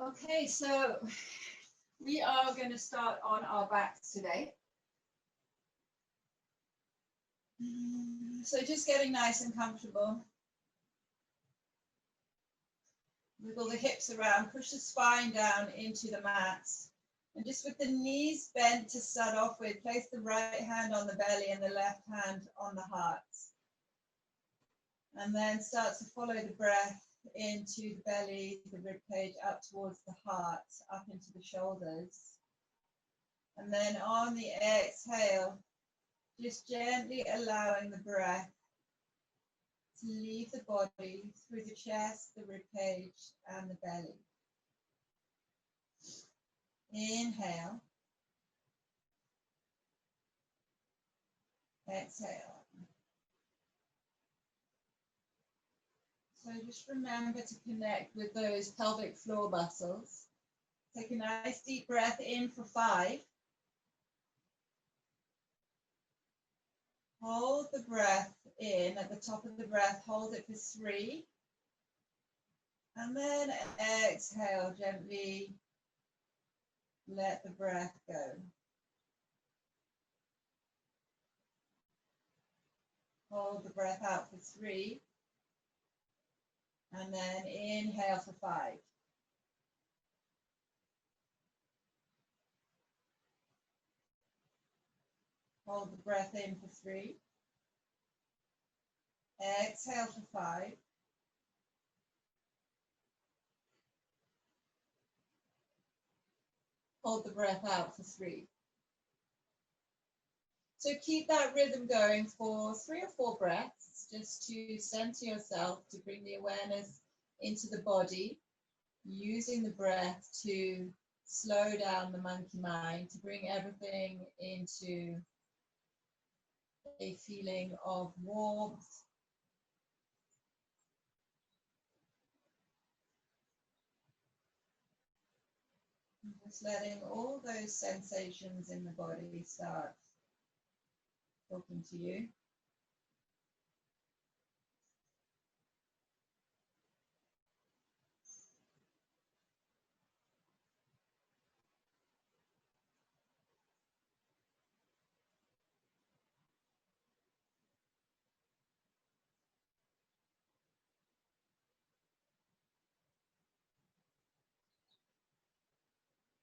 Okay, so we are going to start on our backs today. So just getting nice and comfortable. Wiggle the hips around, push the spine down into the mats. And just with the knees bent to start off with, place the right hand on the belly and the left hand on the heart. And then start to follow the breath into the belly, the rib cage, up towards the heart, up into the shoulders. And then on the exhale, just gently allowing the breath to leave the body through the chest, the rib cage, and the belly. Inhale. Exhale. So just remember to connect with those pelvic floor muscles. Take a nice deep breath in for 5. Hold the breath in at the top of the breath. Hold it for 3. And then exhale, gently let the breath go. Hold the breath out for 3. And then inhale for 5. Hold the breath in for 3. Exhale for 5. Hold the breath out for 3. So keep that rhythm going for 3 or 4 breaths, just to center yourself, to bring the awareness into the body, using the breath to slow down the monkey mind, to bring everything into a feeling of warmth, just letting all those sensations in the body start talking to you.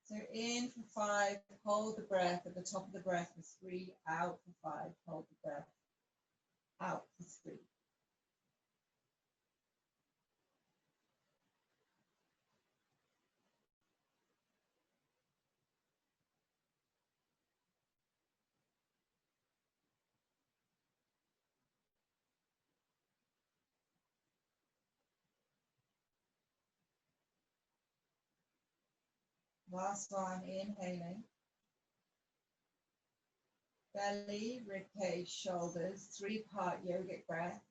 So in for 5, hold the breath at the top of the breath for 3, out for 5, hold the breath, out for 3. Last one, inhaling. Belly, ribcage, shoulders, 3-part yogic breath.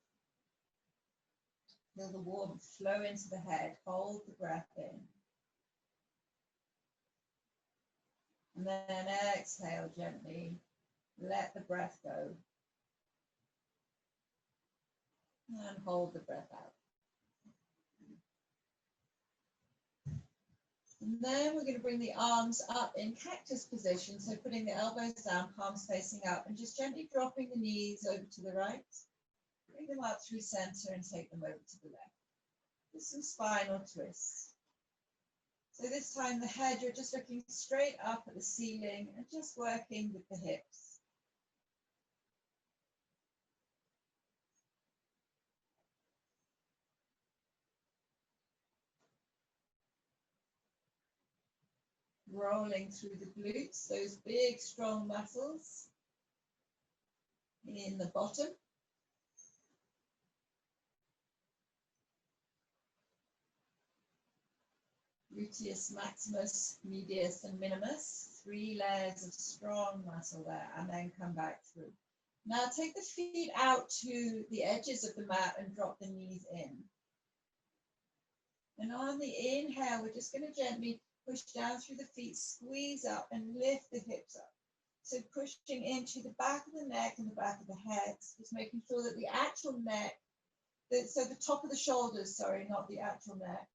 Feel the warmth flow into the head. Hold the breath in. And then exhale gently. Let the breath go. And hold the breath out. And then we're going to bring the arms up in cactus position. So putting the elbows down, palms facing up, and just gently dropping the knees over to the right. Bring them up through center and take them over to the left. Just some spinal twists. So this time the head, you're just looking straight up at the ceiling and just working with the hips. Rolling through the glutes, those big strong muscles in the bottom. Gluteus maximus, medius and minimus, 3 layers of strong muscle there, and then come back through. Now take the feet out to the edges of the mat and drop the knees in. And on the inhale, we're just going to gently push down through the feet, squeeze up and lift the hips up. So pushing into the back of the neck and the back of the head, just making sure that the actual neck, so the top of the shoulders, sorry, not the actual neck,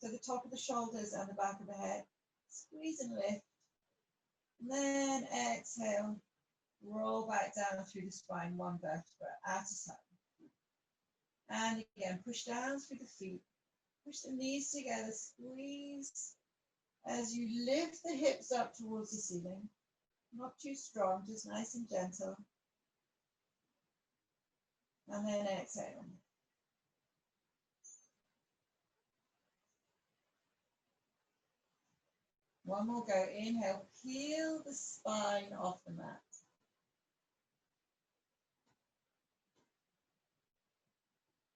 So the top of the shoulders and the back of the head. Squeeze and lift. And then exhale. Roll back down through the spine, one vertebra at a time. And again, push down through the feet. Push the knees together, squeeze as you lift the hips up towards the ceiling. Not too strong, just nice and gentle. And then exhale. One more go. Inhale, peel the spine off the mat.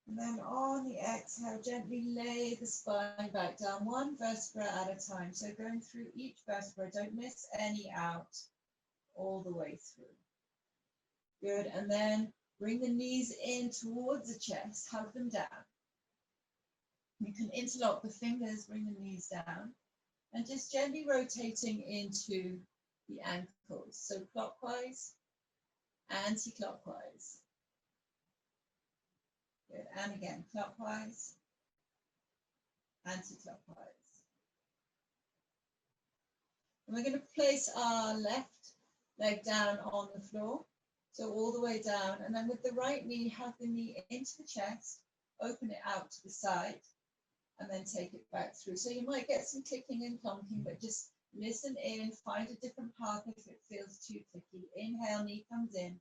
And then on the exhale, gently lay the spine back down, one vertebra at a time. So going through each vertebra, don't miss any out, all the way through. Good, and then bring the knees in towards the chest, hug them down. You can interlock the fingers, bring the knees down, and just gently rotating into the ankles. So clockwise, anti-clockwise. Good, and again, clockwise, anti-clockwise. And we're going to place our left leg down on the floor, so all the way down, and then with the right knee, hug the knee into the chest, open it out to the side, and then take it back through. So you might get some clicking and clunking, but just listen in, find a different path if it feels too clicky. Inhale, knee comes in.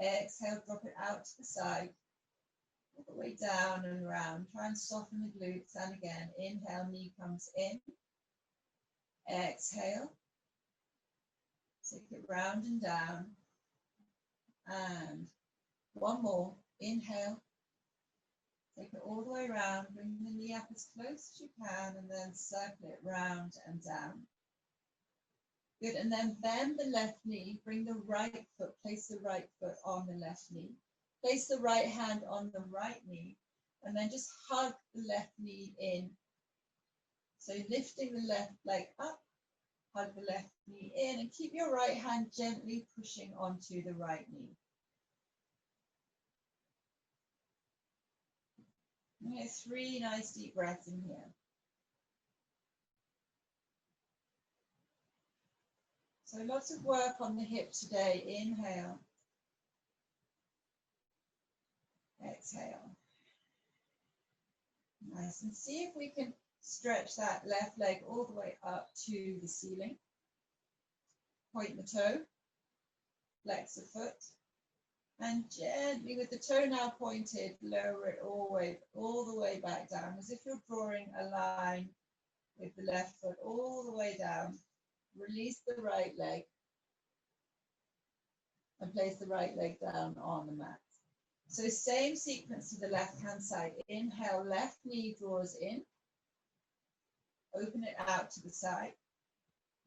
Exhale, drop it out to the side, all the way down and around. Try and soften the glutes. And again, inhale, knee comes in. Exhale, take it round and down. And one more. Inhale, take it all the way around. Bring the knee up as close as you can, and then circle it round and down. Good, and then bend the left knee. Bring the right foot, place the right foot on the left knee. Place the right hand on the right knee, and then just hug the left knee in. So lifting the left leg up, hug the left knee in, and keep your right hand gently pushing onto the right knee. And get 3 nice deep breaths in here. So lots of work on the hip today. Inhale. Exhale. Nice. And see if we can stretch that left leg all the way up to the ceiling. Point the toe. Flex the foot. And gently, with the toe now pointed, lower it all the way back down, as if you're drawing a line with the left foot all the way down. Release the right leg and place the right leg down on the mat. So same sequence to the left-hand side. Inhale, left knee draws in. Open it out to the side.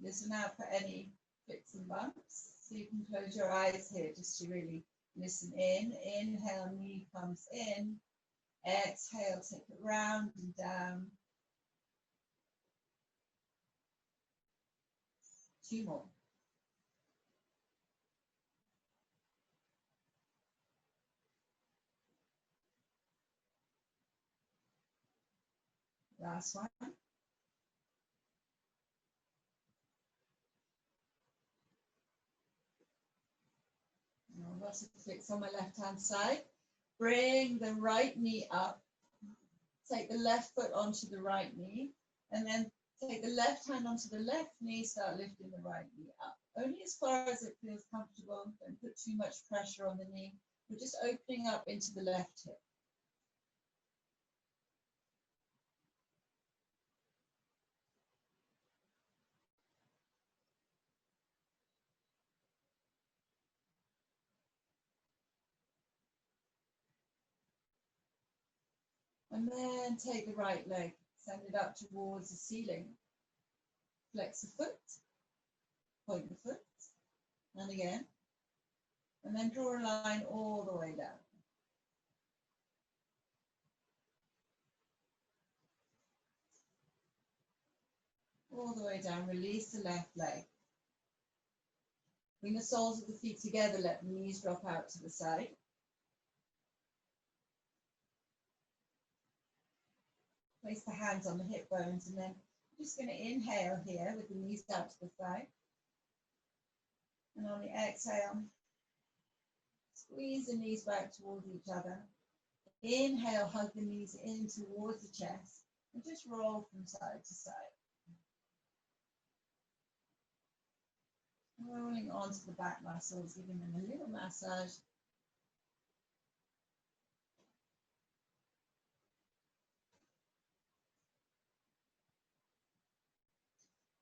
Listen out for any clicks and bumps. So you can close your eyes here just to really listen in. Inhale, knee comes in. Exhale, take it round and down. 2 more. Last one. Lots of clicks on my left-hand side. Bring the right knee up. Take the left foot onto the right knee, and then take the left hand onto the left knee, start lifting the right knee up. Only as far as it feels comfortable. Don't put too much pressure on the knee. We're just opening up into the left hip. And then take the right leg, send it up towards the ceiling. Flex the foot, point the foot, and again. And then draw a line all the way down. All the way down, release the left leg. Bring the soles of the feet together, let the knees drop out to the side. Place the hands on the hip bones, and then I'm just going to inhale here with the knees out to the side. And on the exhale, squeeze the knees back towards each other. Inhale, hug the knees in towards the chest, and just roll from side to side. Rolling onto the back muscles, giving them a little massage.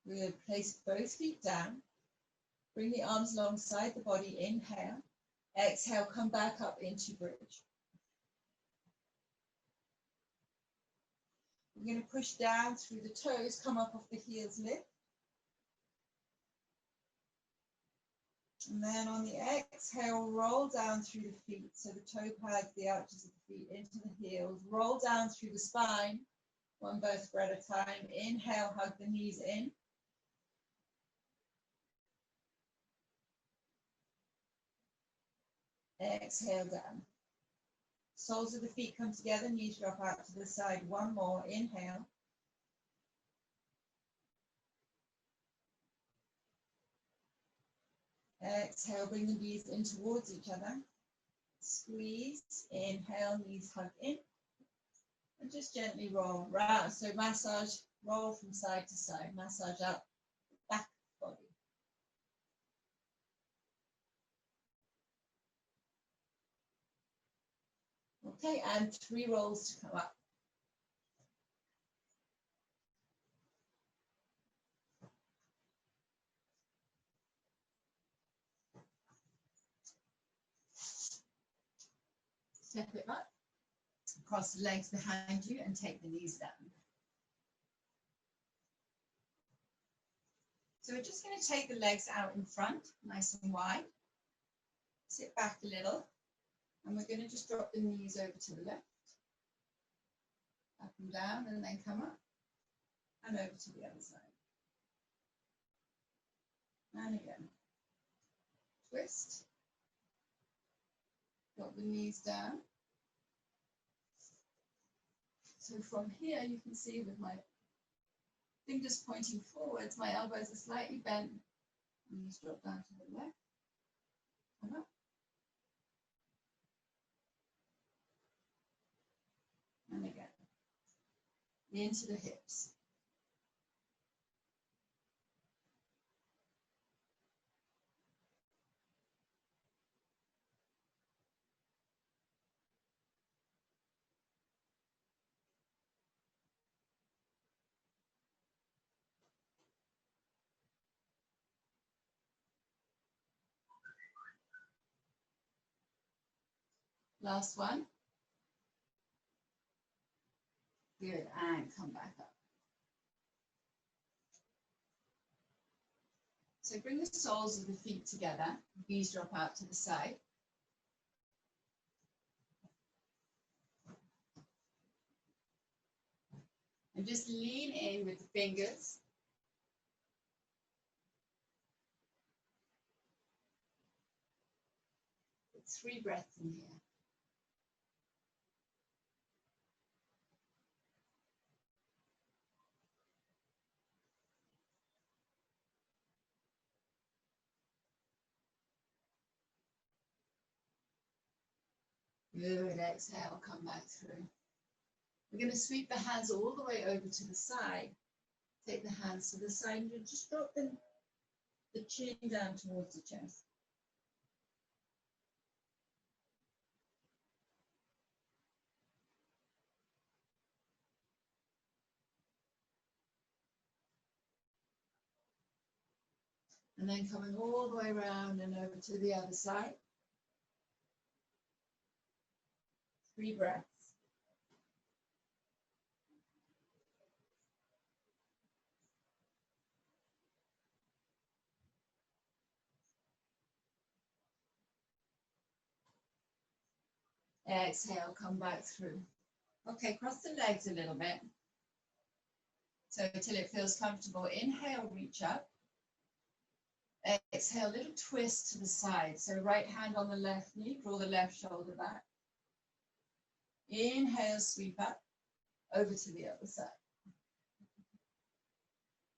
We'll place both feet down. Bring the arms alongside the body. Inhale. Exhale, come back up into bridge. We're going to push down through the toes, come up off the heels, lift. And then on the exhale, roll down through the feet. So the toe pads, the arches of the feet into the heels. Roll down through the spine, one vertebra at a time. Inhale, hug the knees in. Exhale down. Soles of the feet come together, knees drop out to the side. One more, inhale. Exhale, bring the knees in towards each other. Squeeze, inhale, knees hug in. And just gently roll round. So massage, roll from side to side. Massage up, back body. Okay, and 3 rolls to come up. Step it up, cross the legs behind you and take the knees down. So we're just going to take the legs out in front, nice and wide. Sit back a little, and we're going to just drop the knees over to the left. Up and down, and then come up, and over to the other side. And again. Twist. Drop the knees down. So from here, you can see with my fingers pointing forwards, my elbows are slightly bent. Knees drop down to the left. Come up. And again. Into the hips. Last one. Good, and come back up. So bring the soles of the feet together, knees drop out to the side. And just lean in with the fingers. Take 3 breaths in here. Good, exhale, come back through. We're going to sweep the hands all the way over to the side. Take the hands to the side and just drop the chin down towards the chest. And then coming all the way around and over to the other side. 3 breaths. Exhale, come back through. Okay, cross the legs a little bit. So until it feels comfortable. Inhale, reach up. Exhale, little twist to the side. So right hand on the left knee, draw the left shoulder back. Inhale, sweep up. over to the other side.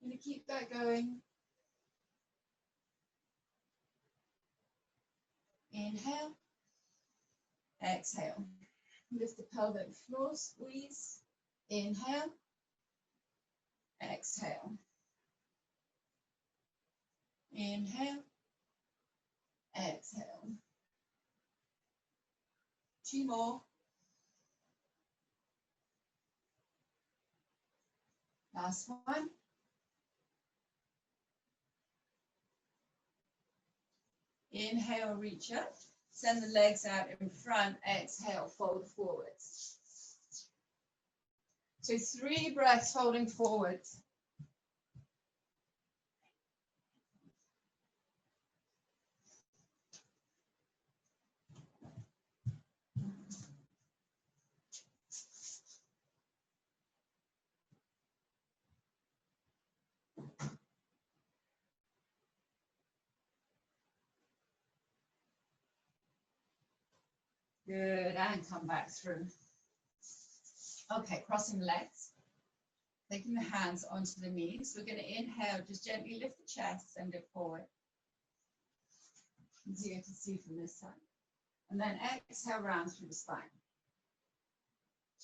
I'm going to keep that going. Inhale, exhale. Lift the pelvic floor, squeeze. Inhale, exhale. Inhale, exhale. 2 more. Last one. Inhale, reach up. Send the legs out in front. Exhale, fold forwards. So 3 breaths folding forwards. Good, and come back through. Okay, crossing the legs. Taking the hands onto the knees. We're going to inhale, just gently lift the chest, send it forward. Easier to see from this side. And then exhale, round through the spine.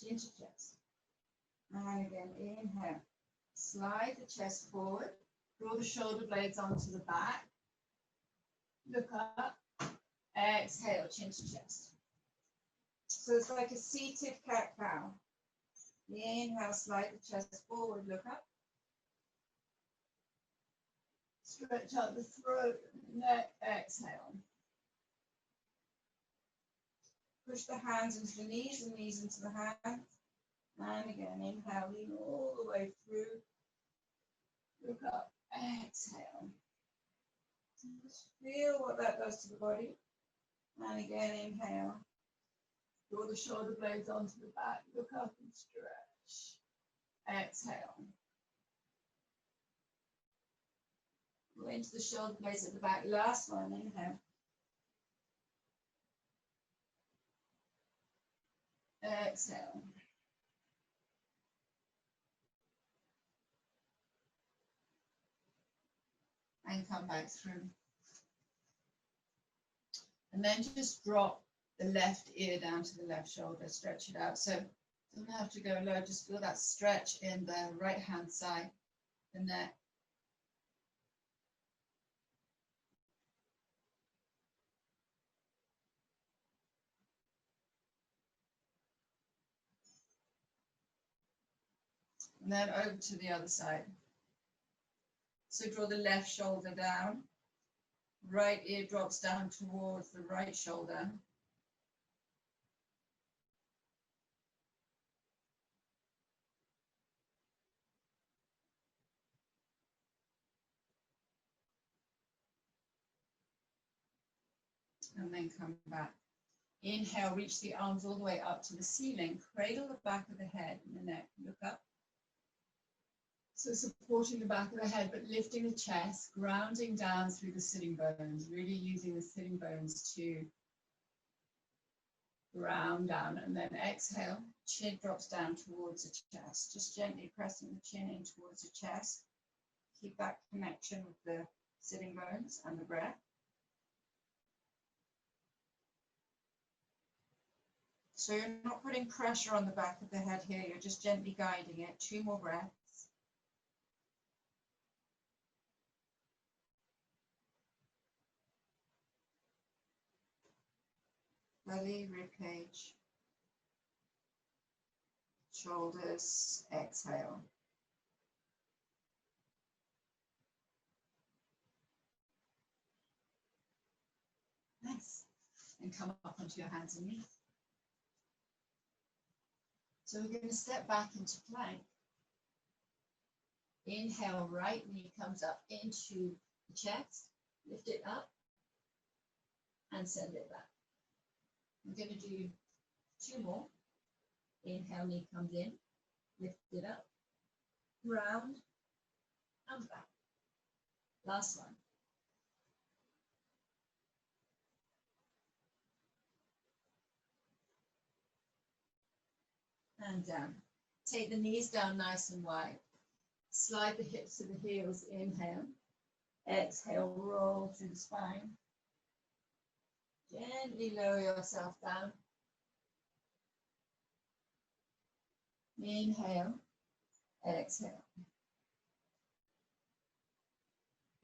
Chin to chest. And again, inhale. Slide the chest forward. Draw the shoulder blades onto the back. Look up. Exhale, chin to chest. So it's like a seated cat-cow. Inhale, slide the chest forward, look up. Stretch out the throat, neck, exhale. Push the hands into the knees and knees into the hands. And again, inhale, lean all the way through. Look up, exhale. Just feel what that does to the body. And again, inhale. Draw the shoulder blades onto the back. Look up and stretch. Exhale. Go into the shoulder blades at the back. Last one, inhale. Exhale. And come back through. And then just drop the left ear down to the left shoulder, stretch it out. So don't have to go low, just feel that stretch in the right hand side, the neck. And then over to the other side. So draw the left shoulder down, right ear drops down towards the right shoulder. And then come back. Inhale, reach the arms all the way up to the ceiling. Cradle the back of the head and the neck. Look up. So supporting the back of the head, but lifting the chest, grounding down through the sitting bones, really using the sitting bones to ground down. And then exhale, chin drops down towards the chest. Just gently pressing the chin in towards the chest. Keep that connection with the sitting bones and the breath. So you're not putting pressure on the back of the head here, you're just gently guiding it. 2 more breaths. Belly, ribcage, shoulders, exhale. Nice. And come up onto your hands and knees. So we're going to step back into plank. Inhale, right knee comes up into the chest. Lift it up and send it back. We're going to do 2 more. Inhale, knee comes in. Lift it up. Round and back. Last one. And down. Take the knees down nice and wide. Slide the hips to the heels. Inhale. Exhale, roll through the spine. Gently lower yourself down. Inhale. Exhale.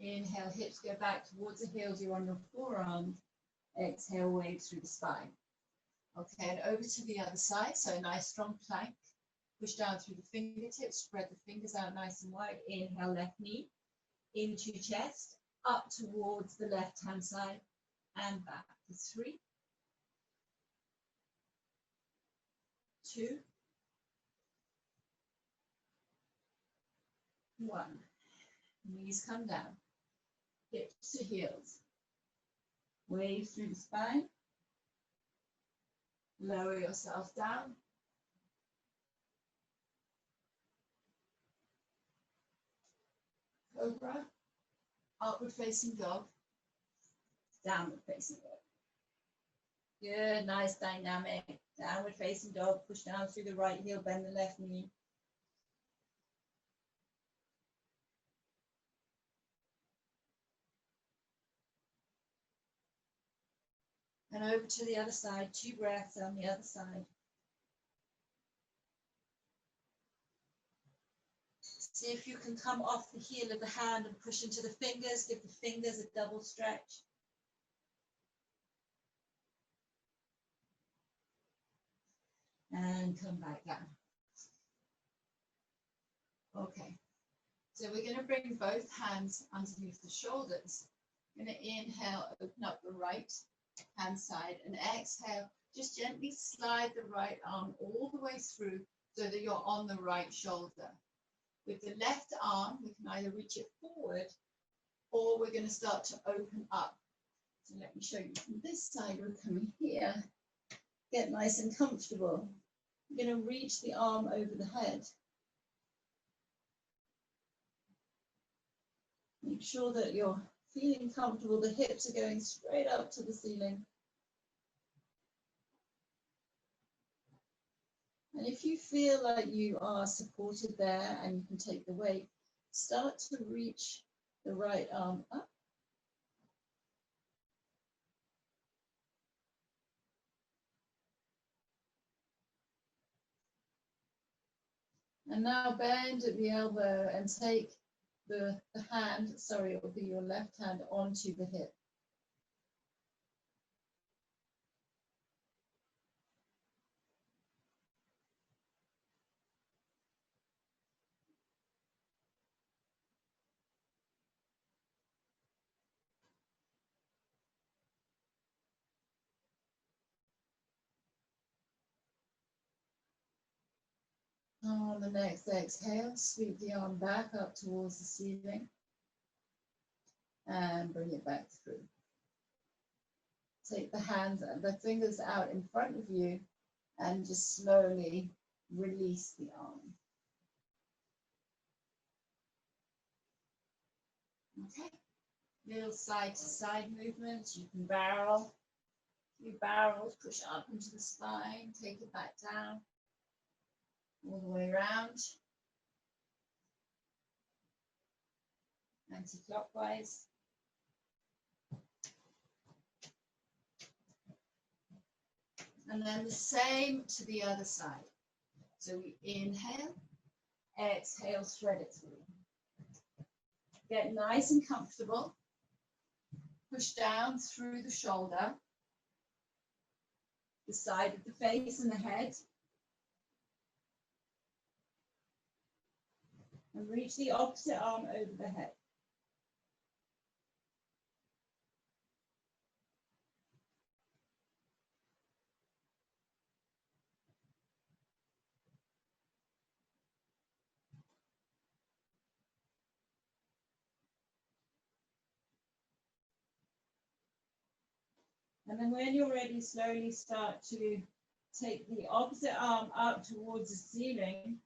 Inhale, hips go back towards the heels. You're on your forearms. Exhale, wave through the spine. Okay, and over to the other side. So a nice strong plank. Push down through the fingertips. Spread the fingers out nice and wide. Inhale, left knee into your chest. Up towards the left-hand side. And back for 3, 2, 1. Knees come down. Hips to heels. Wave through the spine. Lower yourself down. Cobra. Upward facing dog. Downward facing dog. Good, nice dynamic. Downward facing dog. Push down through the right heel, bend the left knee. And over to the other side, 2 breaths on the other side. See if you can come off the heel of the hand and push into the fingers. Give the fingers a double stretch. And come back down. Okay, so we're going to bring both hands underneath the shoulders. We're going to inhale, open up the right hand side, and exhale, just gently slide the right arm all the way through so that you're on the right shoulder. With the left arm, we can either reach it forward or we're going to start to open up. So let me show you from this side. We're coming here. Get nice and comfortable. You're going to reach the arm over the head. Make sure that you're feeling comfortable. The hips are going straight up to the ceiling. And if you feel like you are supported there and you can take the weight, start to reach the right arm up. And now bend at the elbow and take the hand, sorry, it will be your left hand, onto the hip. On the next exhale, sweep the arm back up towards the ceiling and bring it back through. Take the hands and the fingers out in front of you and just slowly release the arm. Okay, little side to side movements. You can barrel. You barrels, push up into the spine, take it back down, all the way around. Anti-clockwise. And then the same to the other side. So we inhale, exhale, thread it through. Get nice and comfortable. Push down through the shoulder, the side of the face and the head. And reach the opposite arm over the head. And then when you're ready, slowly start to take the opposite arm up towards the ceiling.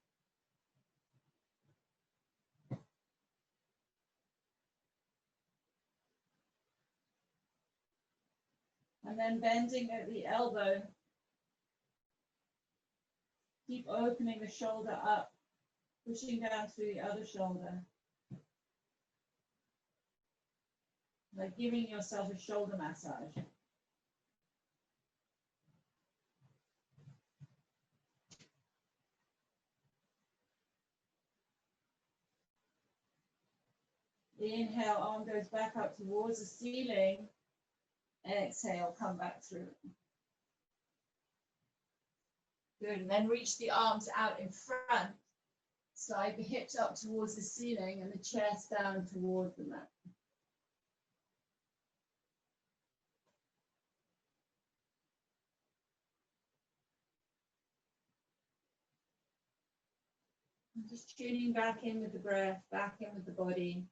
And then bending at the elbow. Keep opening the shoulder up, pushing down through the other shoulder. Like giving yourself a shoulder massage. Inhale, arm goes back up towards the ceiling. Exhale, come back through. Good, and then reach the arms out in front. Slide the hips up towards the ceiling and the chest down towards the mat. And just tuning back in with the breath, back in with the body.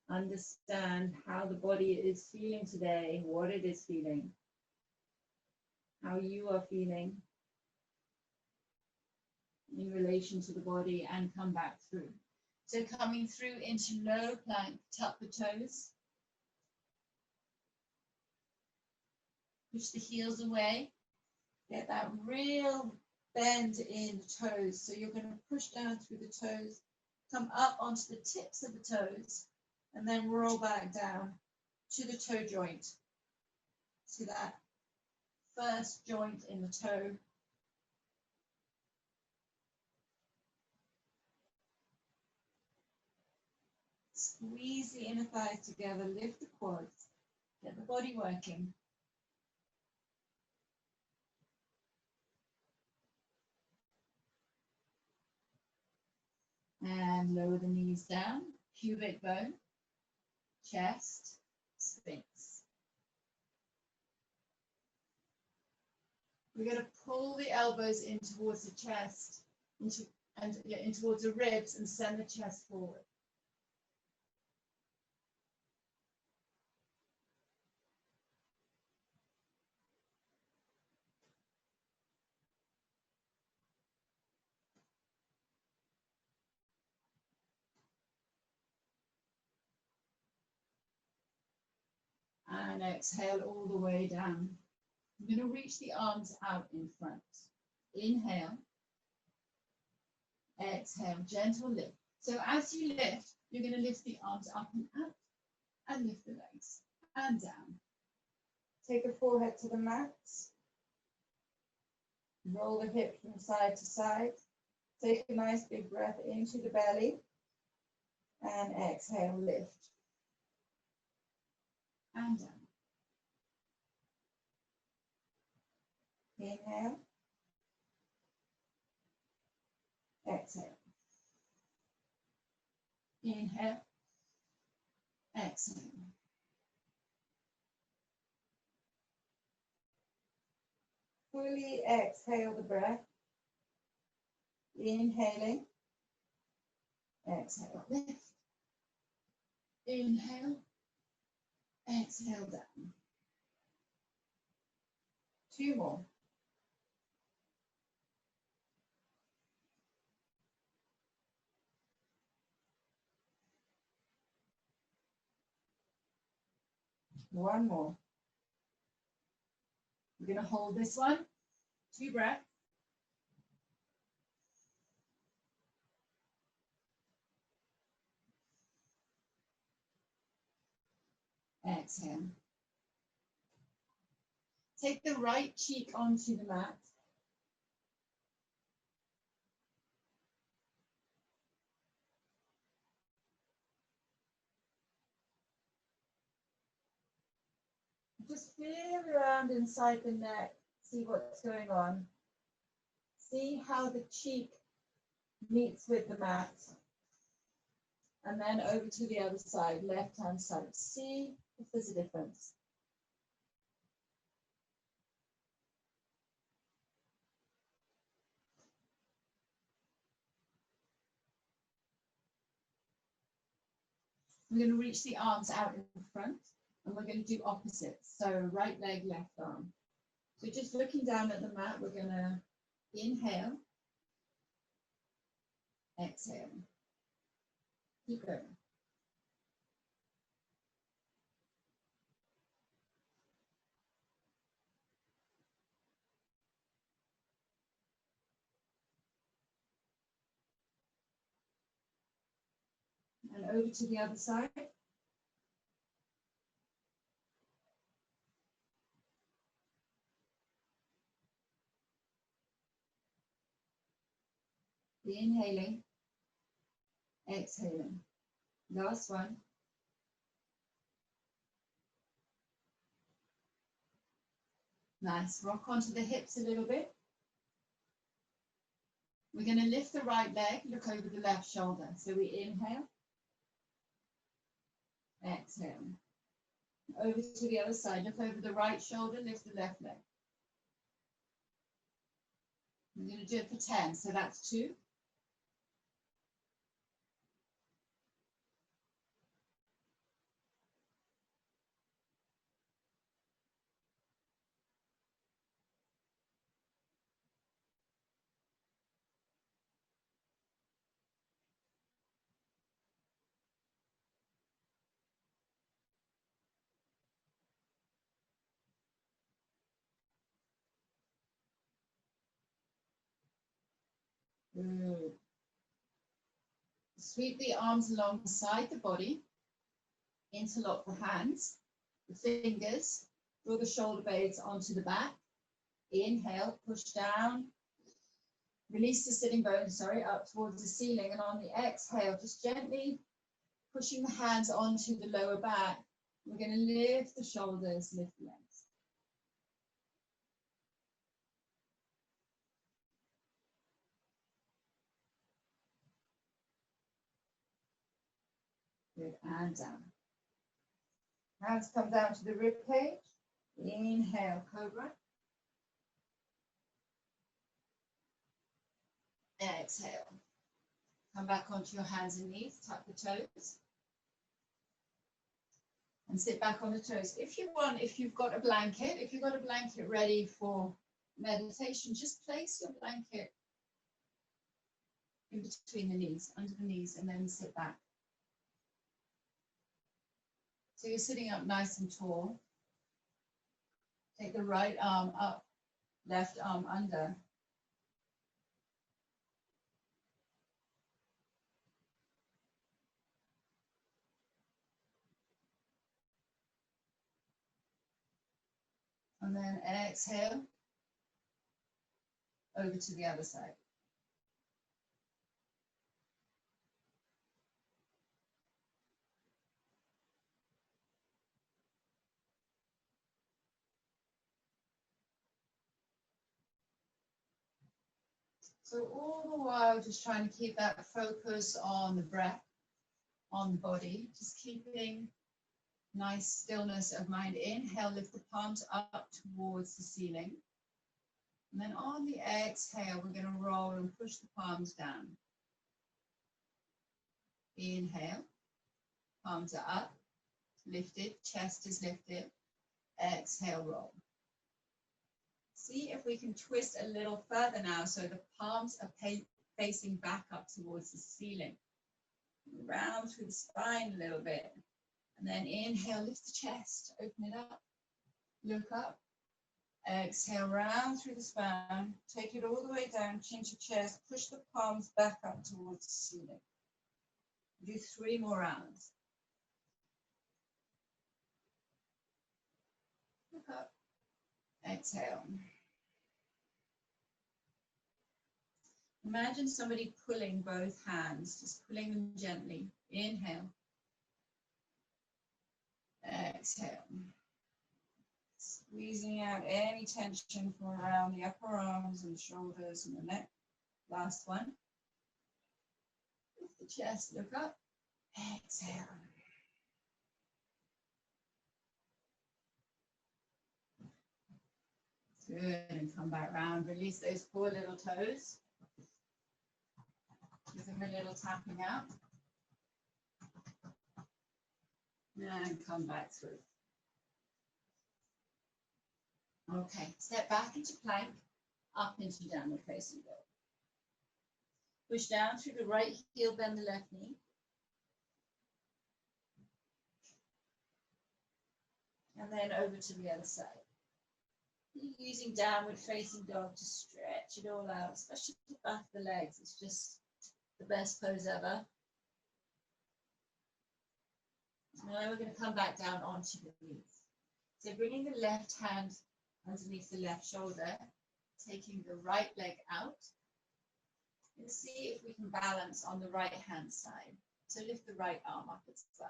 Understand how the body is feeling today, what it is feeling, how you are feeling in relation to the body, and come back through. So coming through into low plank, tuck the toes. Push the heels away. Get that real bend in the toes. So you're going to push down through the toes, come up onto the tips of the toes, and then roll back down to the toe joint. See that first joint in the toe. Squeeze the inner thighs together, lift the quads, get the body working. And lower the knees down, pubic bone, chest, sphinx. We're going to pull the elbows in towards the chest, in towards the ribs, and send the chest forward. And exhale all the way down. I'm going to reach the arms out in front. Inhale. Exhale, gentle lift. So as you lift, you're going to lift the arms up and out, and lift the legs, and down. Take the forehead to the mat. Roll the hips from side to side. Take a nice big breath into the belly, and exhale, lift, and down. Inhale. Exhale. Inhale. Exhale. Fully exhale the breath. Inhaling. Exhale. Lift. Inhale. Exhale down. Two more. One more. We're going to hold this one. 2 breaths. Exhale. Take the right cheek onto the mat. Just feel around inside the neck, see what's going on. See how the cheek meets with the mat. And then over to the other side, left-hand side. See if there's a difference. We're going to reach the arms out in front, and we're going to do opposites. So right leg, left arm. So just looking down at the mat, we're going to inhale, exhale. Keep going. over to the other side. Inhaling, exhaling. Last one. Nice. Rock onto the hips a little bit. We're going to lift the right leg, look over the left shoulder. So we inhale, exhale. Over to the other side, look over the right shoulder, lift the left leg. We're going to do it for 10, so that's 2. Good. Sweep the arms alongside the body, interlock the hands, the fingers, draw the shoulder blades onto the back. Inhale, push down, release the sitting bones, up towards the ceiling. And on the exhale, just gently pushing the hands onto the lower back. We're going to lift the shoulders, lift the legs. Good, and down. Hands come down to the rib cage. Inhale, cobra. Exhale. Come back onto your hands and knees, tuck the toes. And sit back on the toes. If you want, if you've got a blanket ready for meditation, just place your blanket in between the knees, under the knees, and then sit back. So you're sitting up nice and tall. Take the right arm up, left arm under. And then exhale over to the other side. So all the while, just trying to keep that focus on the breath, on the body, just keeping nice stillness of mind. Inhale, lift the palms up towards the ceiling. And then on the exhale, we're going to roll and push the palms down. Inhale, palms are up, lifted, chest is lifted. Exhale, roll. See if we can twist a little further now so the palms are facing back up towards the ceiling. Round through the spine a little bit. And then inhale, lift the chest, open it up, look up. Exhale, round through the spine, take it all the way down, chin to chest, push the palms back up towards the ceiling. Do 3 more rounds. Look up, exhale. Imagine somebody pulling both hands, just pulling them gently. Inhale, exhale. Squeezing out any tension from around the upper arms and shoulders and the neck. Last one. Lift the chest, look up. Exhale. Good, and come back round. Release those 4 little toes. Give them a little tapping out. And come back through. Okay, step back into plank, up into downward facing dog. Push down through the right heel, bend the left knee. And then over to the other side. Using downward facing dog to stretch it all out, especially the back of the legs. It's just the best pose ever. Now we're going to come back down onto the knees. So bringing the left hand underneath the left shoulder, taking the right leg out, and see if we can balance on the right hand side. So lift the right arm up as well.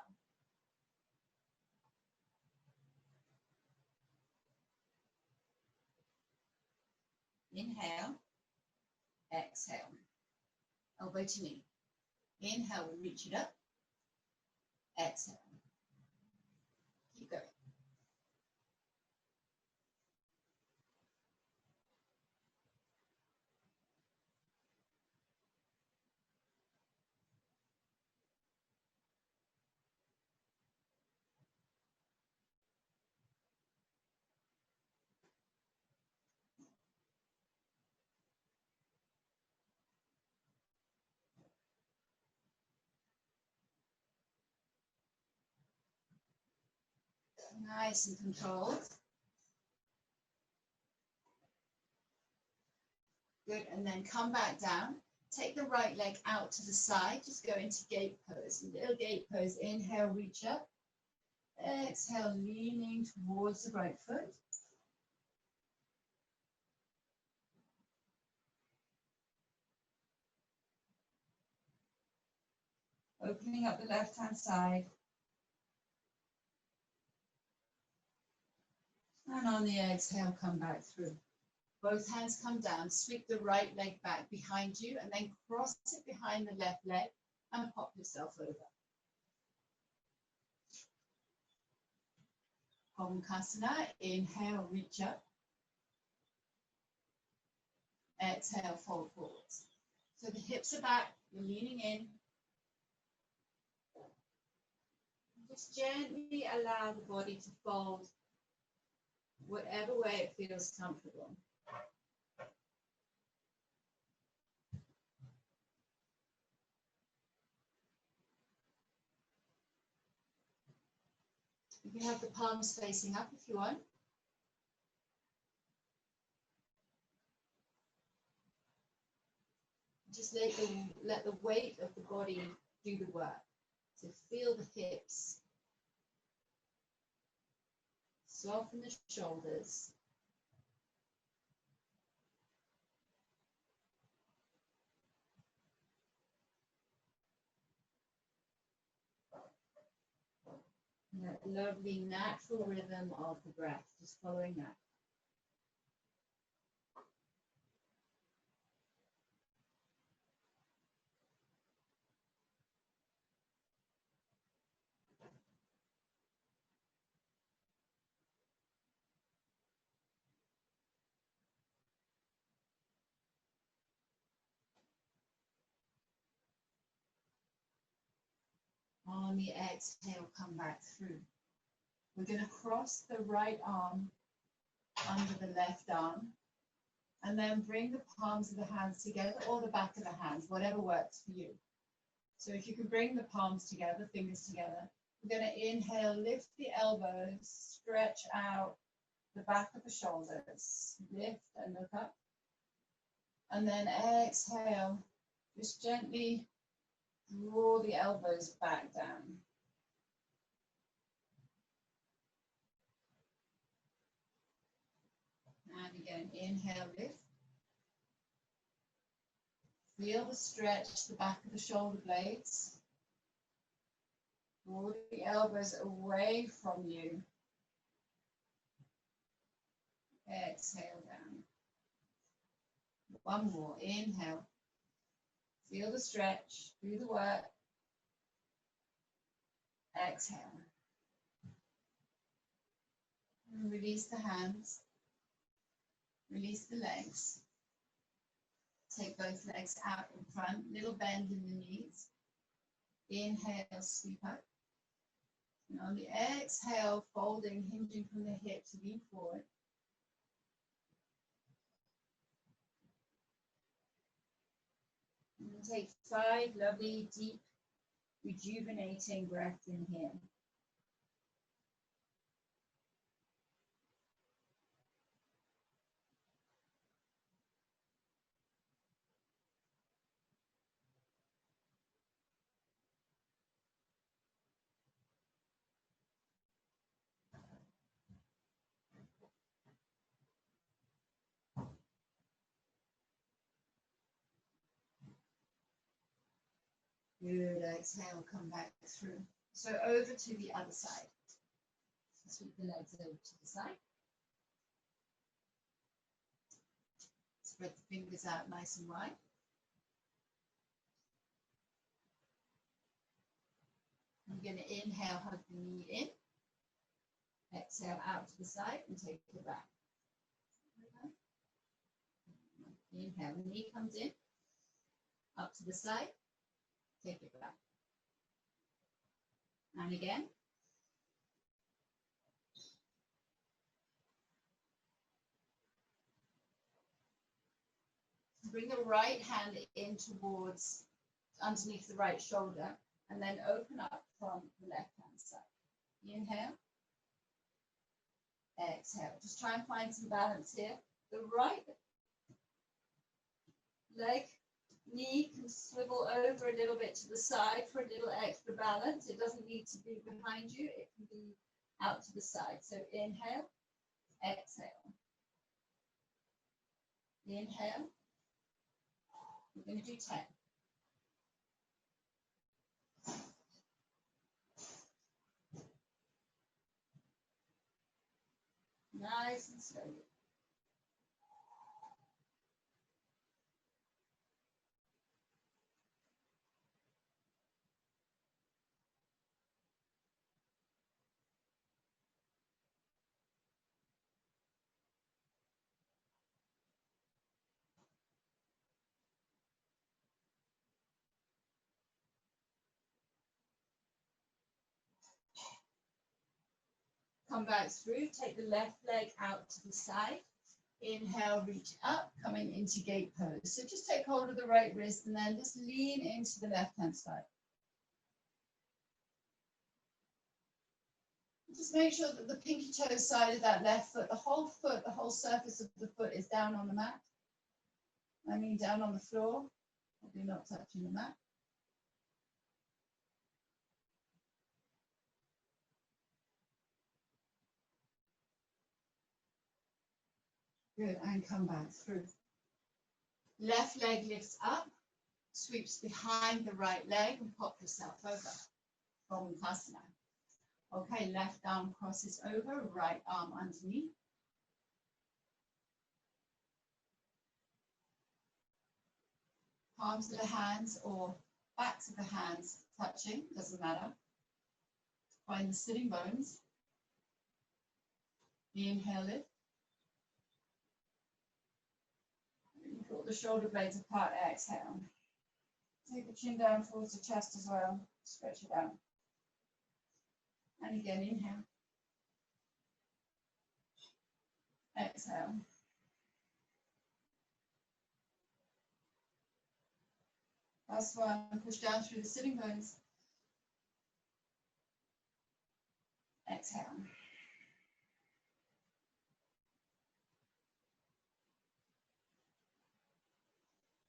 Inhale, exhale, elbow to knee. Inhale, we reach it up. Exhale. Keep going. Nice and controlled. Good, and then come back down. Take the right leg out to the side. Just go into gate pose. Little gate pose. Inhale, reach up. Exhale, leaning towards the right foot. Opening up the left-hand side. And on the exhale, come back through. Both hands come down. Sweep the right leg back behind you and then cross it behind the left leg and pop yourself over. Konasana, inhale, reach up. Exhale, fold forwards. So the hips are back, you're leaning in. Just gently allow the body to fold whatever way it feels comfortable. You can have the palms facing up if you want. Just let the weight of the body do the work. So feel the hips. Soften the shoulders. That lovely natural rhythm of the breath, just following that. On the exhale, come back through. We're going to cross the right arm under the left arm and then bring the palms of the hands together or the back of the hands, whatever works for you. So if you can bring the palms together, fingers together, we're going to inhale, lift the elbows, stretch out the back of the shoulders, lift and look up. And then exhale, just gently draw the elbows back down. And again, inhale, lift. Feel the stretch, the back of the shoulder blades. Draw the elbows away from you. Exhale down. One more, inhale. Feel the stretch, do the work. Exhale. And release the hands. Release the legs. Take both legs out in front, little bend in the knees. Inhale, sweep up. And on the exhale, folding, hinging from the hips, lean forward. And take 5 lovely, deep, rejuvenating breaths in here. Good, exhale, come back through. So over to the other side. Sweep the legs over to the side. Spread the fingers out nice and wide. I'm going to inhale, hug the knee in. Exhale out to the side and take it back. Inhale, the knee comes in. Up to the side. Take it back. And again. Bring the right hand in towards underneath the right shoulder and then open up from the left hand side. Inhale. Exhale. Just try and find some balance here. The right leg, knee can swivel over a little bit to the side for a little extra balance. It doesn't need to be behind you. It can be out to the side. So inhale, exhale. Inhale. We're going to do 10. Nice and slowly. Come back through, take the left leg out to the side. Inhale, reach up, coming into gate pose. So just take hold of the right wrist and then just lean into the left-hand side. Just make sure that the pinky toe side of that left foot, the whole surface of the foot is down on the mat. I mean down on the floor, probably not touching the mat. Good, and come back through. Left leg lifts up, sweeps behind the right leg and pop yourself over. Gomukhasana. Okay, left arm crosses over, right arm underneath. Palms of the hands or backs of the hands touching, doesn't matter. Find the sitting bones. Inhale lift. Pull the shoulder blades apart, exhale. Take the chin down towards the chest as well. Stretch it out. And again, inhale. Exhale. Last one, push down through the sitting bones. Exhale.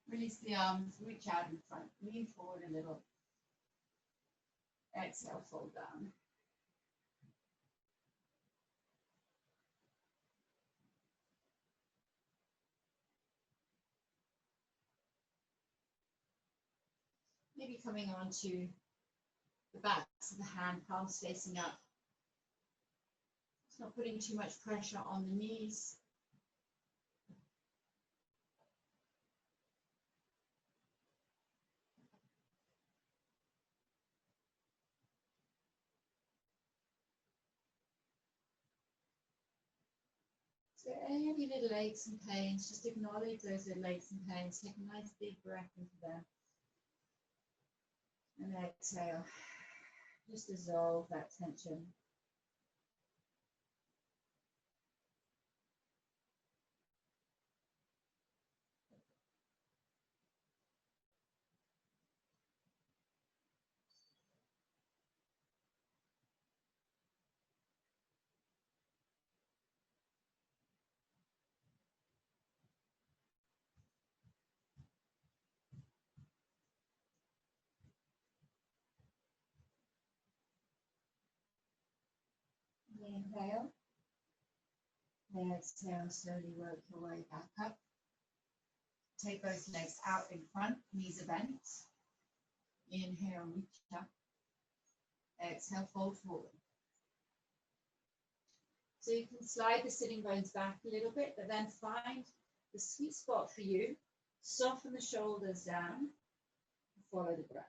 Release the arms, reach out in front, lean forward a little. Exhale, fold down. Maybe coming on to the backs of the hand, palms facing up. It's not putting too much pressure on the knees. So any little aches and pains, just acknowledge those little aches and pains. Take a nice big breath into them. And exhale. Just dissolve that tension. Inhale. Exhale, slowly work your way back up. Take both legs out in front, knees are bent. Inhale, reach up. Exhale, fold forward. So you can slide the sitting bones back a little bit, but then find the sweet spot for you. Soften the shoulders down and follow the breath.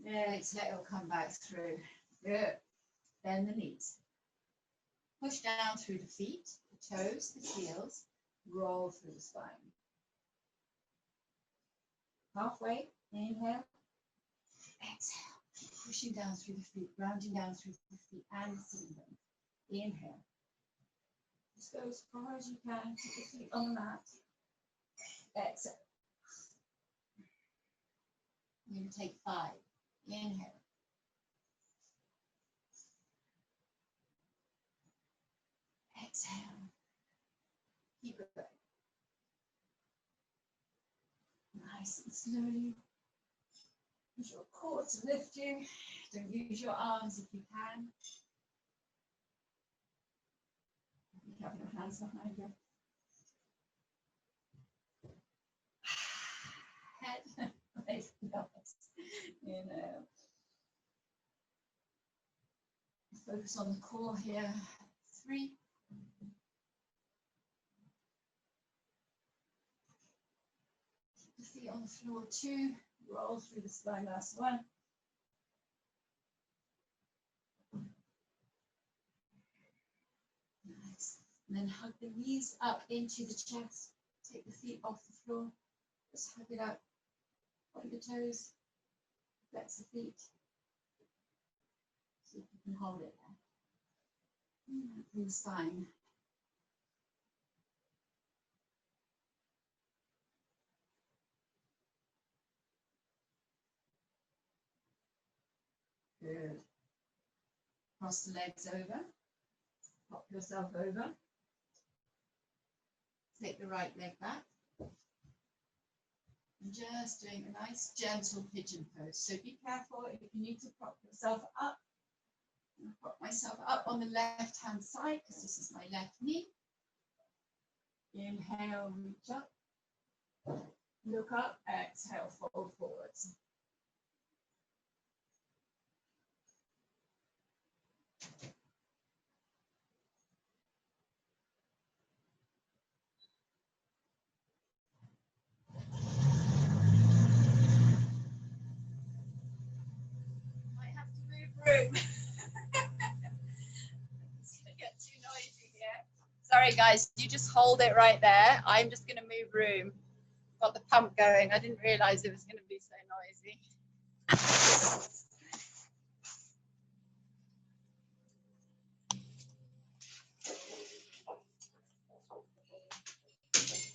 Exhale, come back through. Good. Bend the knees. Push down through the feet, the toes, the heels. Roll through the spine. Halfway. Inhale. Exhale. Pushing down through the feet, grounding down through the feet and the sitting bones. Inhale. Just go as far as you can. Keep your feet on the mat. Exhale. You're going to take 5. Inhale. Exhale. Keep it going. Nice and slowly. Use your core to lift you. Don't use your arms if you can. You have your hands behind you. Head. Nice. Inhale. Focus on the core here. 3. Keep the feet on the floor. 2. Roll through the spine. Last 1. Nice. And then hug the knees up into the chest. Take the feet off the floor. Just hug it up. Point the toes. Flex the feet. See if you can hold it there. Through the spine. Good. Cross the legs over. Pop yourself over. Take the right leg back. And just doing a nice gentle pigeon pose. So be careful if you need to prop yourself up. I'm going to prop myself up on the left hand side because this is my left knee. Inhale, reach up. Look up, exhale, fold forwards. Might have to move room. It's going to get too noisy here. Sorry guys, you just hold it right there. I'm just going to move room. Got the pump going. I didn't realize it was going to be so noisy.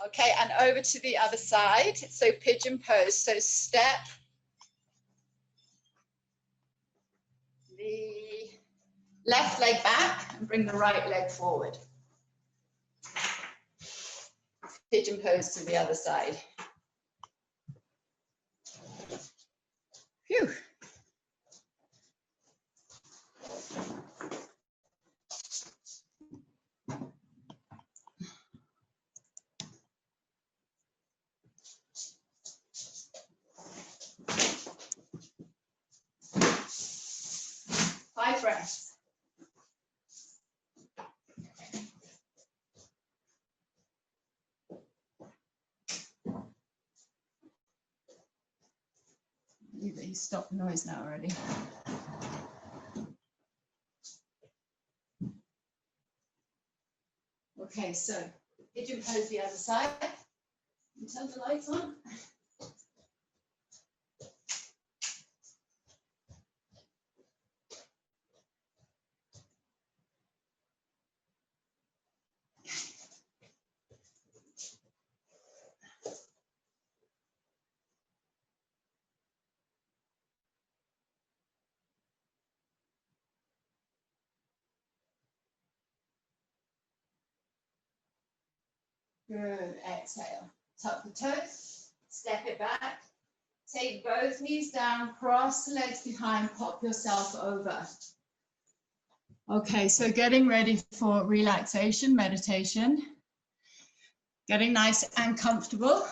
Okay, and over to the other side. So pigeon pose. So step the left leg back and bring the right leg forward. Pigeon pose to the other side. Phew. Five breaths. You stop the noise now already. Okay, so pigeon pose the other side. And turn the lights on. Good, exhale. Tuck the toes, step it back. Take both knees down, cross the legs behind, pop yourself over. Okay, so getting ready for relaxation, meditation. Getting nice and comfortable.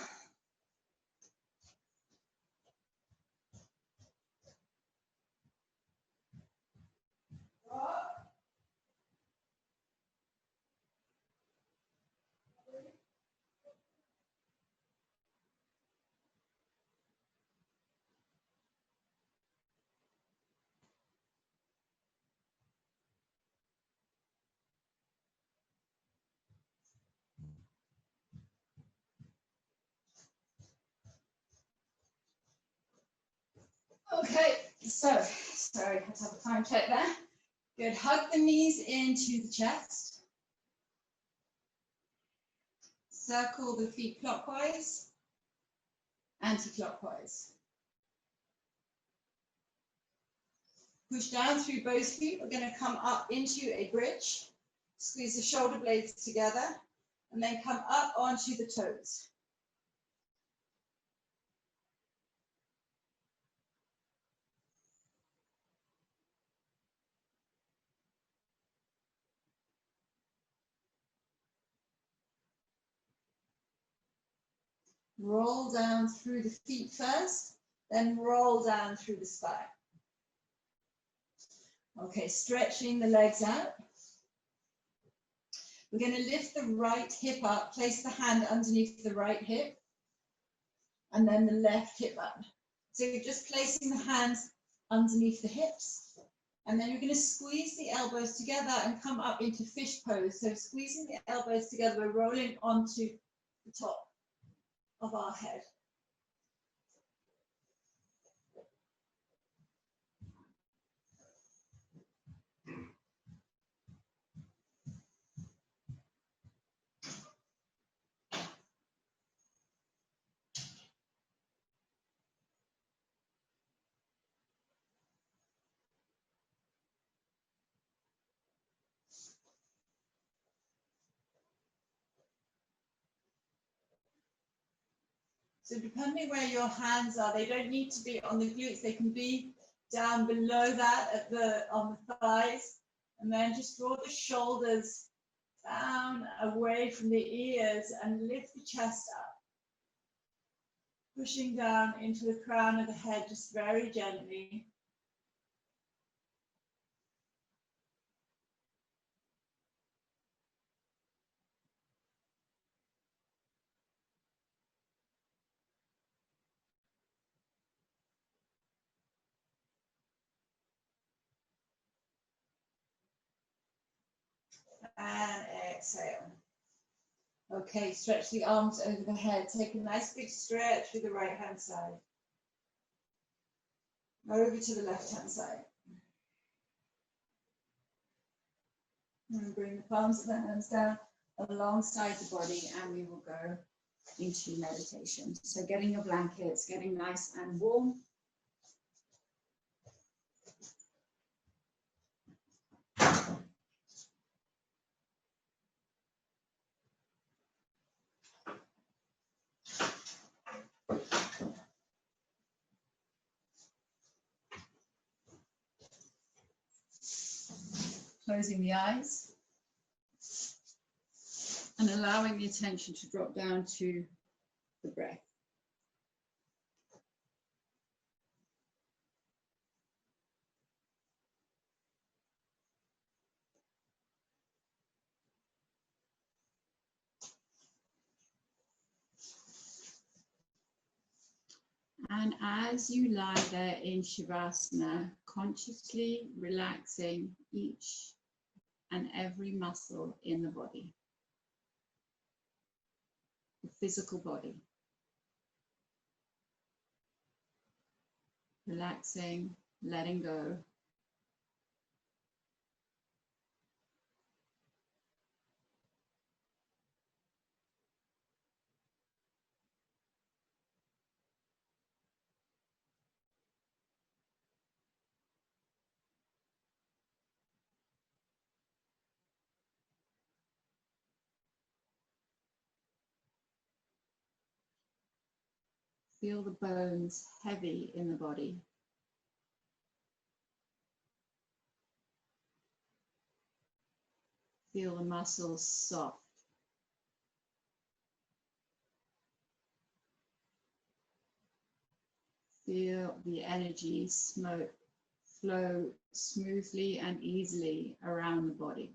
Okay, so, sorry, let's have a time check there. Good, hug the knees into the chest. Circle the feet clockwise, anti-clockwise. Push down through both feet. We're going to come up into a bridge. Squeeze the shoulder blades together, and then come up onto the toes. Roll down through the feet first, then roll down through the spine. Okay, stretching the legs out. We're going to lift the right hip up, place the hand underneath the right hip, and then the left hip up. So you're just placing the hands underneath the hips, and then you're going to squeeze the elbows together and come up into fish pose. So squeezing the elbows together, we're rolling onto the top of our head. So depending where your hands are, they don't need to be on the glutes, they can be down below that at on the thighs, and then just draw the shoulders down away from the ears and lift the chest up. Pushing down into the crown of the head just very gently. And exhale. Okay, stretch the arms over the head. Take a nice big stretch with the right hand side. Over to the left hand side. And bring the palms of the hands down alongside the body, and we will go into meditation. So getting your blankets, getting nice and warm. Closing the eyes and allowing the attention to drop down to the breath. And as you lie there in Shavasana, consciously relaxing each and every muscle in the body. the physical body. Relaxing, letting go. Feel the bones heavy in the body. Feel the muscles soft. Feel the energy flow smoothly and easily around the body.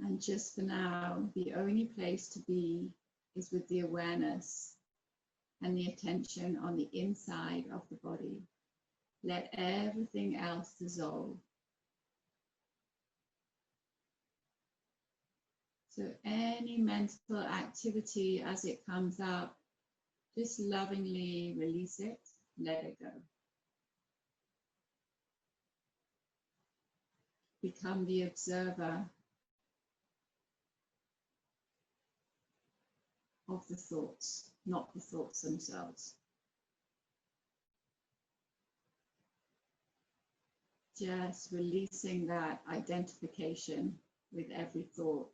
And just for now, the only place to be is with the awareness and the attention on the inside of the body. Let everything else dissolve. So any mental activity as it comes up, just lovingly release it, let it go. Become the observer of the thoughts, not the thoughts themselves. Just releasing that identification with every thought.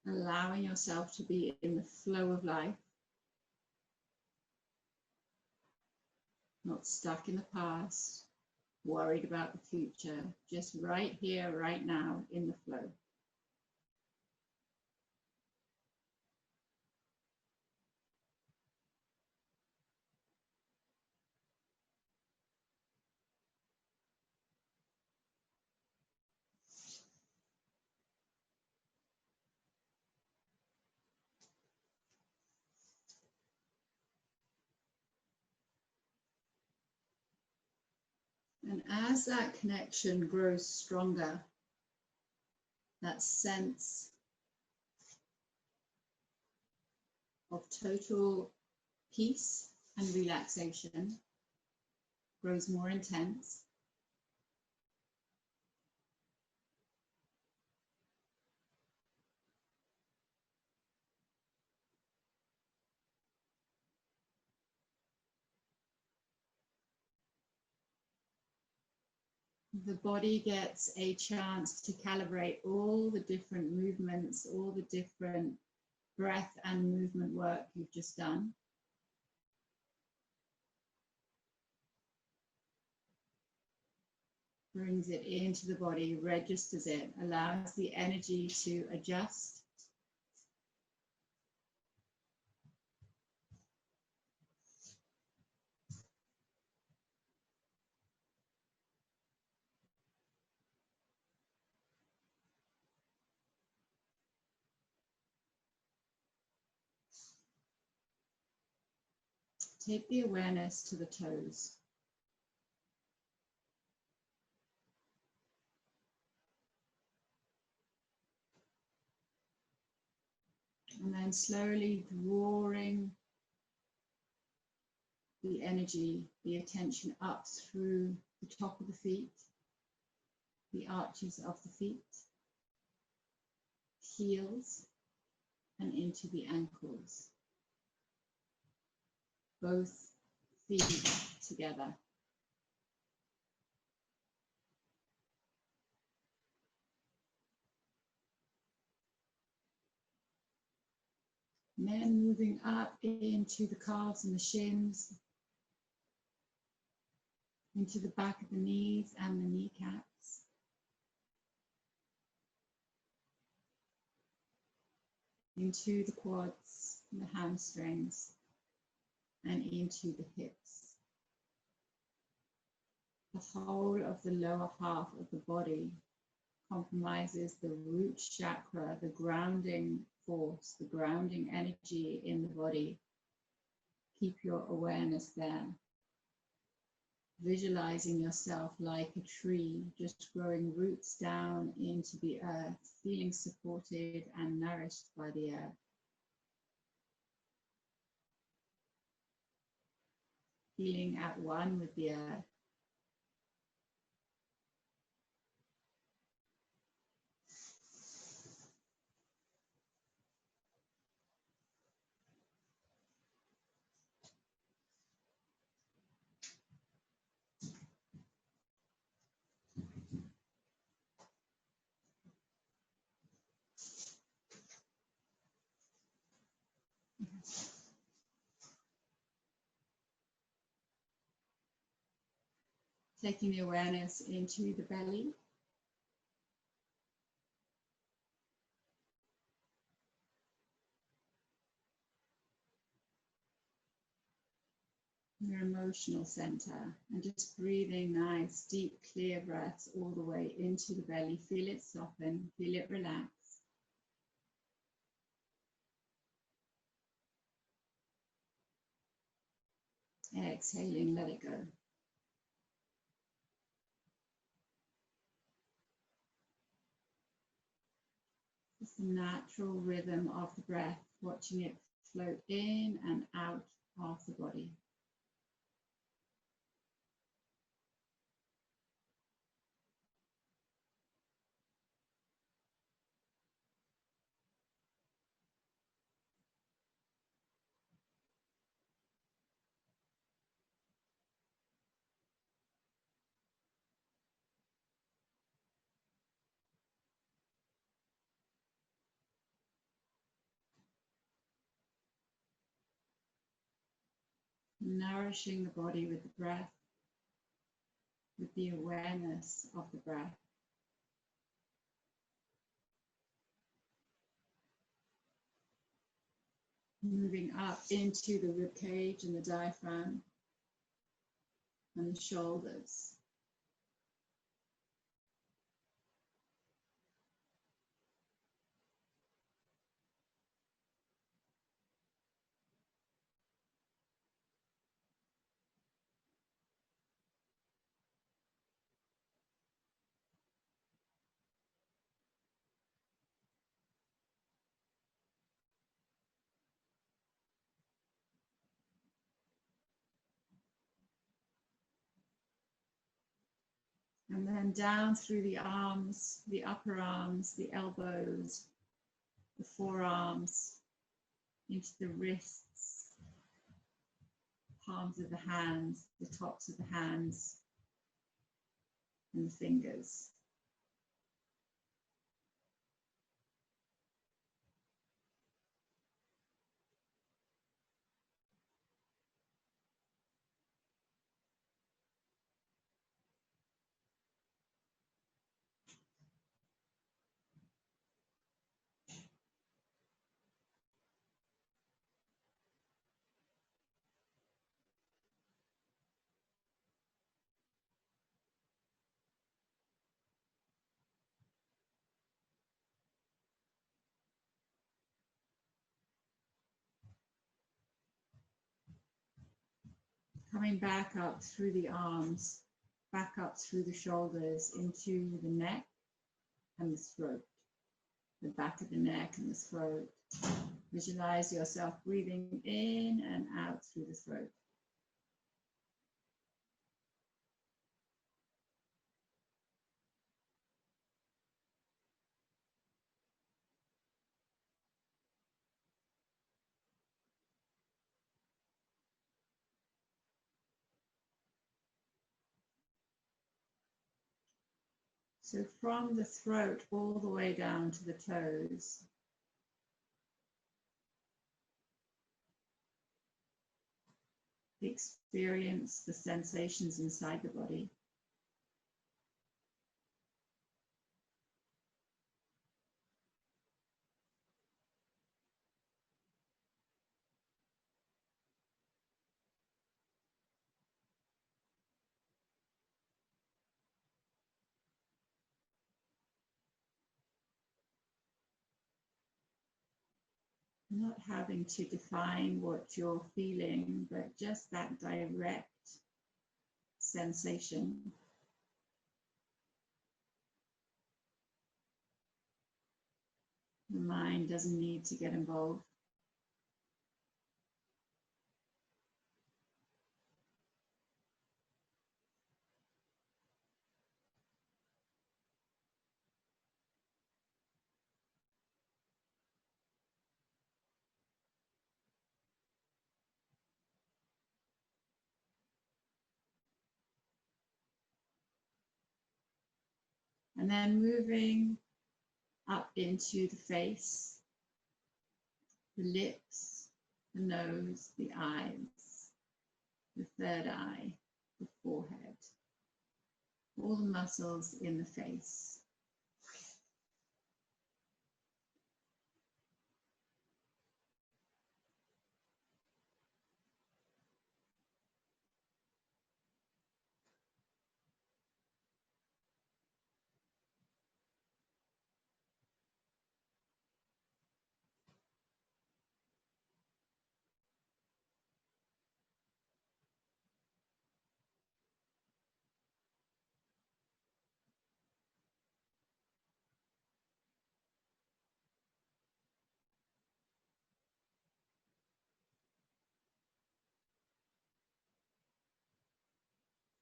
Allowing yourself to be in the flow of life, not stuck in the past, worried about the future, just right here, right now, in the flow. And as that connection grows stronger, that sense of total peace and relaxation grows more intense. The body gets a chance to calibrate all the different movements, all the different breath and movement work you've just done. Brings it into the body, registers it, allows the energy to adjust. Take the awareness to the toes. And then slowly drawing the energy, the attention up through the top of the feet, the arches of the feet, heels, and into the ankles. Both feet together. And then moving up into the calves and the shins, into the back of the knees and the kneecaps. Into the quads, the hamstrings, and into the hips. The whole of the lower half of the body compromises the root chakra, the grounding force, the grounding energy in the body. Keep your awareness there. Visualizing yourself like a tree, just growing roots down into the earth, feeling supported and nourished by the earth. Feeling at one with the earth. Taking the awareness into the belly. Your emotional center, and just breathing nice, deep, clear breaths all the way into the belly. Feel it soften, feel it relax. Exhaling, let it go. It's the natural rhythm of the breath, watching it float in and out of the body. Nourishing the body with the breath, with the awareness of the breath. Moving up into the rib cage and the diaphragm and the shoulders. And then down through the arms, the upper arms, the elbows, the forearms, into the wrists, palms of the hands, the tops of the hands, and the fingers. Coming back up through the arms, back up through the shoulders, into the neck and the throat. The back of the neck and the throat. Visualize yourself breathing in and out through the throat. So from the throat all the way down to the toes, experience the sensations inside the body. Not having to define what you're feeling, but just that direct sensation. The mind doesn't need to get involved. And then moving up into the face, the lips, the nose, the eyes, the third eye, the forehead, all the muscles in the face.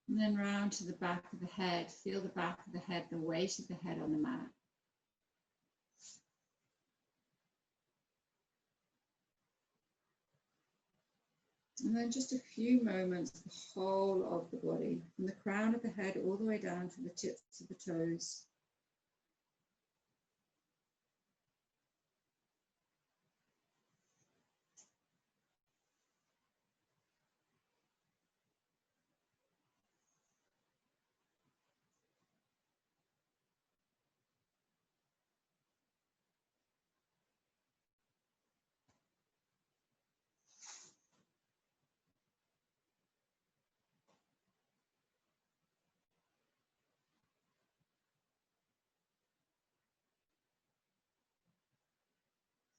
And then round to the back of the head. Feel the back of the head, the weight of the head on the mat. And then just a few moments, the whole of the body, from the crown of the head all the way down to the tips of the toes.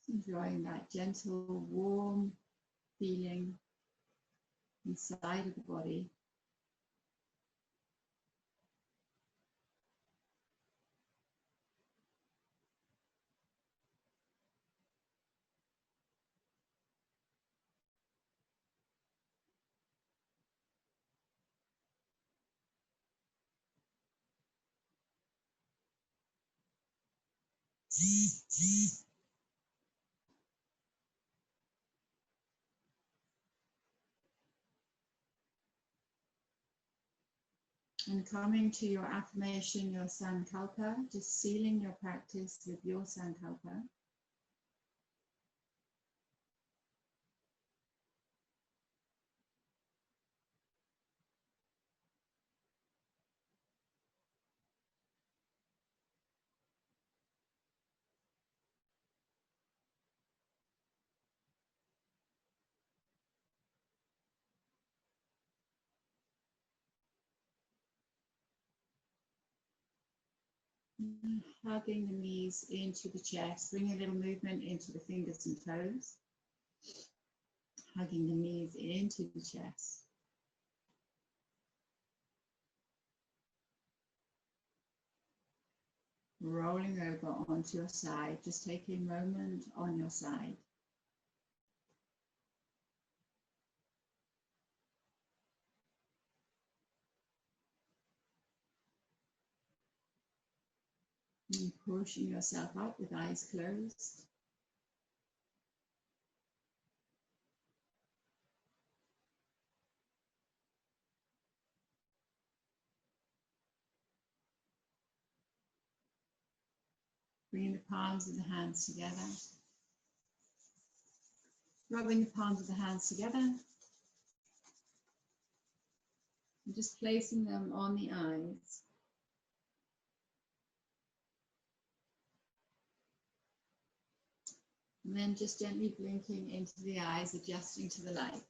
Enjoying that gentle, warm feeling inside of the body. And coming to your affirmation, your sankalpa, just sealing your practice with your sankalpa. Hugging the knees into the chest, bring a little movement into the fingers and toes. Hugging the knees into the chest. Rolling over onto your side, just take a moment on your side. And pushing yourself up with eyes closed. Bringing the palms of the hands together. Rubbing the palms of the hands together. And just placing them on the eyes. And then just gently blinking into the eyes, adjusting to the light.